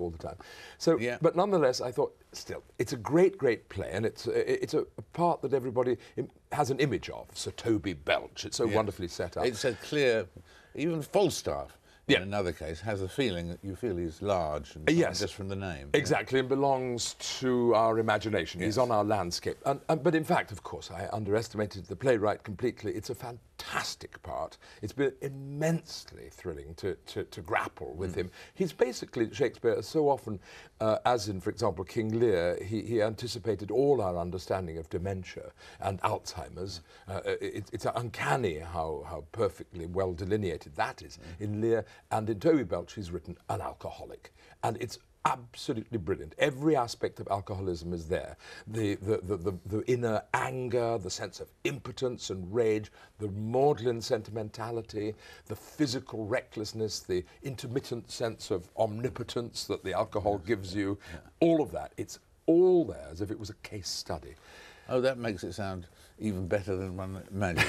drunk all the time. So, Yeah. but nonetheless, I thought, still, it's a great, great play, and it's a part that everybody has an image of. Sir Toby Belch. It's so wonderfully set up. It's a clear, even Falstaff, in Yeah. another case, has a feeling that you feel he's large and Yes. just from the name. Exactly, and belongs to our imagination. Yes. He's on our landscape. But in fact, of course, I underestimated the playwright completely. It's a fantastic part. It's been immensely thrilling to grapple with him. He's basically, Shakespeare, so often, as in, for example, King Lear, he anticipated all our understanding of dementia and Alzheimer's. It's uncanny how perfectly well delineated that is in Lear. And in Toby Belch, he's written an alcoholic. And it's absolutely brilliant. Every aspect of alcoholism is there. The inner anger, the sense of impotence and rage, the maudlin sentimentality, the physical recklessness, the intermittent sense of omnipotence that the alcohol gives you, all of that. It's all there as if it was a case study. Oh, that makes it sound even better than one imagined.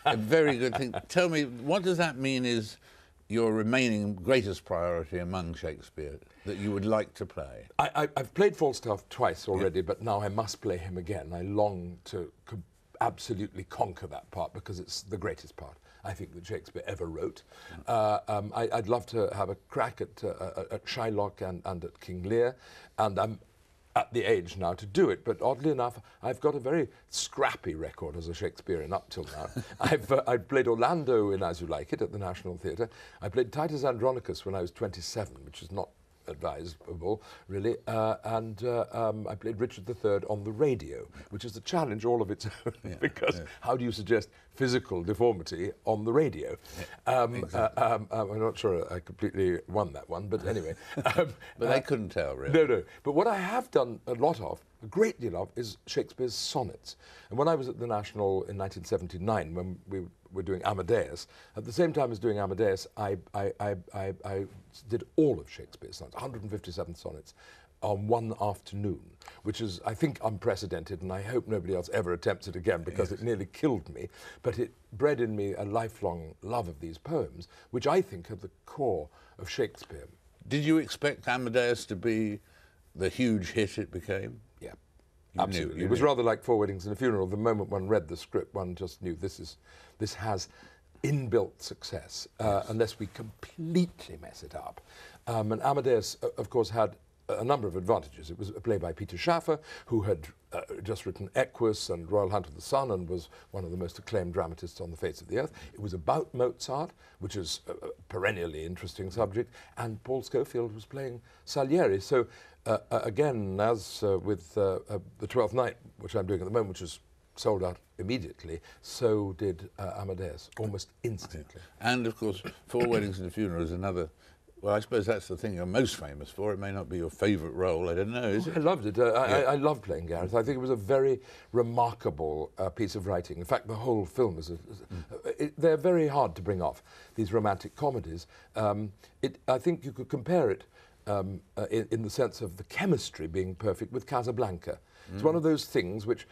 A very good thing. Tell me, what does that mean is your remaining greatest priority among Shakespeare that you would like to play? I've played Falstaff twice already, but now I must play him again. I long to absolutely conquer that part because it's the greatest part, I think, that Shakespeare ever wrote. I'd love to have a crack at Shylock and at King Lear, and I'm at the age now to do it, but oddly enough, I've got a very scrappy record as a Shakespearean up till now. I've played Orlando in As You Like It at the National Theatre. I played Titus Andronicus when I was 27, which is not advisable, really, and I played Richard III on the radio, which is a challenge all of its own, because how do you suggest physical deformity on the radio? Exactly. I'm not sure I completely won that one, but anyway. But they couldn't tell, really. No. But what I have done a great deal of, is Shakespeare's sonnets. And when I was at the National in 1979, when we were doing Amadeus, at the same time as doing Amadeus, I did all of Shakespeare's sonnets, 157 sonnets, on one afternoon, which is, I think, unprecedented, and I hope nobody else ever attempts it again, because it nearly killed me. But it bred in me a lifelong love of these poems, which I think are the core of Shakespeare. Did you expect Amadeus to be the huge hit it became? Yeah. You Absolutely. knew. It was rather like Four Weddings and a Funeral. The moment one read the script, one just knew this has inbuilt success, unless we completely mess it up. And Amadeus, of course, had a number of advantages. It was a play by Peter Schaffer, who had just written Equus and Royal Hunt of the Sun and was one of the most acclaimed dramatists on the face of the earth. It was about Mozart, which is a perennially interesting subject, and Paul Scofield was playing Salieri. So again, as with the Twelfth Night, which I'm doing at the moment, which is sold out immediately, so did Amadeus, almost instantly. And of course, Four Weddings and a Funeral is another. Well, I suppose that's the thing you're most famous for. It may not be your favourite role, I don't know, is it? I loved it. I loved playing Gareth. I think it was a very remarkable piece of writing. In fact, the whole film is... they're very hard to bring off, these romantic comedies. I think you could compare it in the sense of the chemistry being perfect with Casablanca. It's one of those things which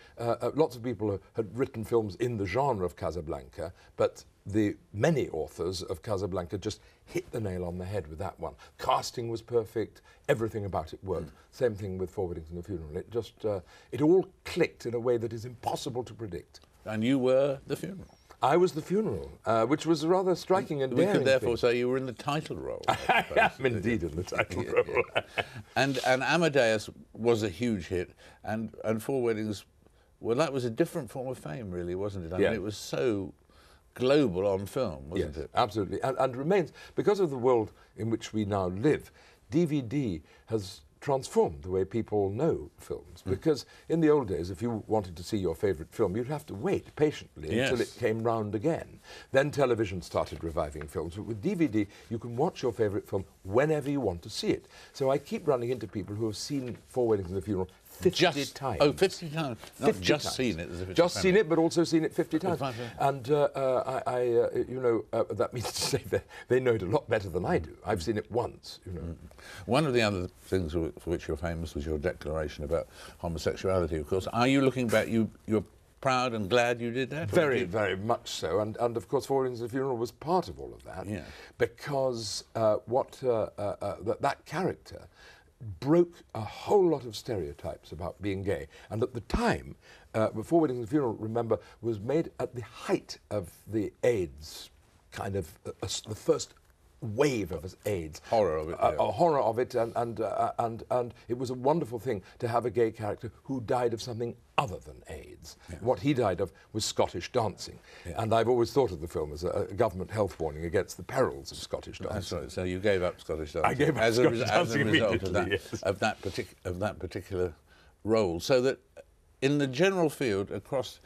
lots of people had written films in the genre of Casablanca, but the many authors of Casablanca just hit the nail on the head with that one. Casting was perfect, everything about it worked. Same thing with Four Weddings and a Funeral. It just, it all clicked in a way that is impossible to predict. And you were the funeral. I was the funeral, which was a rather striking and daring We could therefore thing. say you were in the title role. I am indeed in the title role. And Amadeus was a huge hit, and Four Weddings, well, that was a different form of fame, really, wasn't it? I mean, it was so global on film, wasn't it? Absolutely, and remains, because of the world in which we now live, DVD has transformed the way people know films. Because in the old days, if you wanted to see your favourite film, you'd have to wait patiently until it came round again. Then television started reviving films. But with DVD, you can watch your favourite film whenever you want to see it. So I keep running into people who have seen Four Weddings and a Funeral 50 times. Oh, 50 times. Not 50 just times. seen it. As if it's just seen it, but also seen it 50 times. And you know, that means to say that they know it a lot better than I do. I've seen it once, you know. One of the other things for which you're famous was your declaration about homosexuality, of course. Are you looking back, you're proud and glad you did that? Very, very much so. And of course, Four Weddings and a Funeral was part of all of that. Yeah. Because that character broke a whole lot of stereotypes about being gay. And at the time, Four Weddings and a Funeral, remember, was made at the height of the AIDS kind of, the first wave of AIDS. Horror of it. A horror of it, and it was a wonderful thing to have a gay character who died of something other than AIDS. Yeah. What he died of was Scottish dancing. Yeah. And I've always thought of the film as a government health warning against the perils of Scottish dancing. That's right. So you gave up Scottish dancing. I gave up Scottish dancing as a result immediately, of that particular role. So that in the general field across,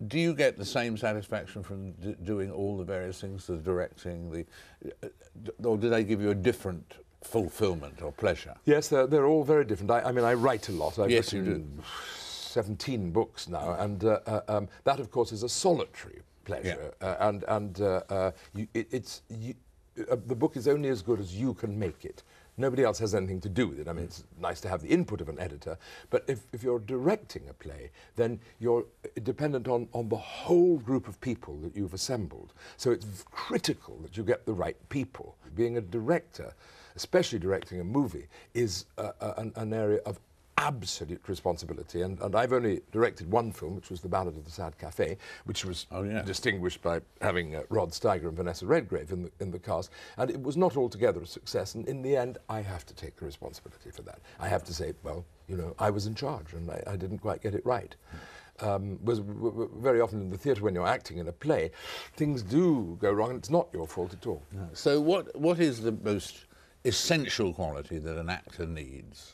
do you get the same satisfaction from doing all the various things, the directing, or do they give you a different fulfillment or pleasure? Yes, they're all very different. I mean, I write a lot. I've Yes, written you do. 17 books now, and that, of course, is a solitary pleasure. Yeah. The book is only as good as you can make it. Nobody else has anything to do with it. I mean, it's nice to have the input of an editor, but if you're directing a play, then you're dependent on the whole group of people that you've assembled. So it's critical that you get the right people. Being a director, especially directing a movie, is an area of absolute responsibility, and I've only directed one film, which was The Ballad of the Sad Café, which was distinguished by having Rod Steiger and Vanessa Redgrave in the cast, and it was not altogether a success, and in the end I have to take the responsibility for that. I have to say, well, you know, I was in charge and I didn't quite get it right. Very often in the theatre, when you're acting in a play, things do go wrong and it's not your fault at all. No. So what is the most essential quality that an actor needs?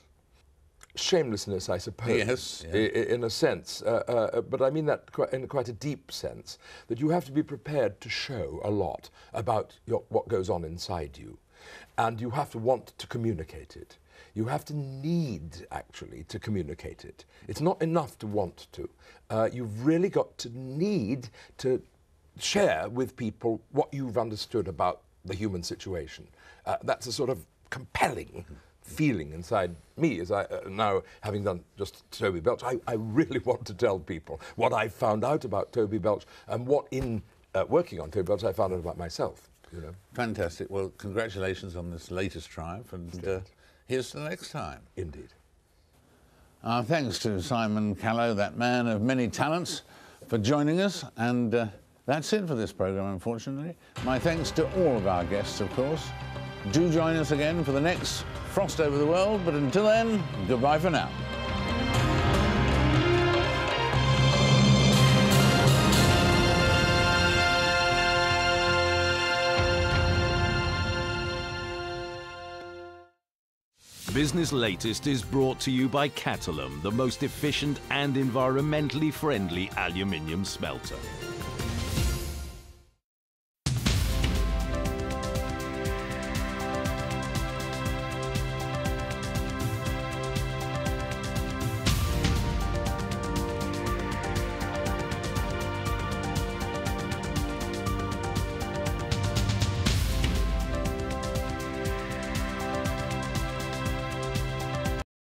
Shamelessness, I suppose, yes, yeah. In a sense, but I mean that in quite a deep sense, that you have to be prepared to show a lot about what goes on inside you, and you have to want to communicate it. You have to need, actually, to communicate it. It's not enough to want to. You've really got to need to share with people what you've understood about the human situation. That's a sort of compelling feeling inside me, as I now, having done just Toby Belch, I really want to tell people what I found out about Toby Belch and what in working on Toby Belch I found out about myself. You know. Fantastic. Well, congratulations on this latest triumph, and here's to the next time. Indeed. Our thanks to Simon Callow, that man of many talents, for joining us, and that's it for this programme, unfortunately. My thanks to all of our guests, of course. Do join us again for the next Frost Over the World, but until then, goodbye for now. Business Latest is brought to you by Catalum, the most efficient and environmentally friendly aluminium smelter.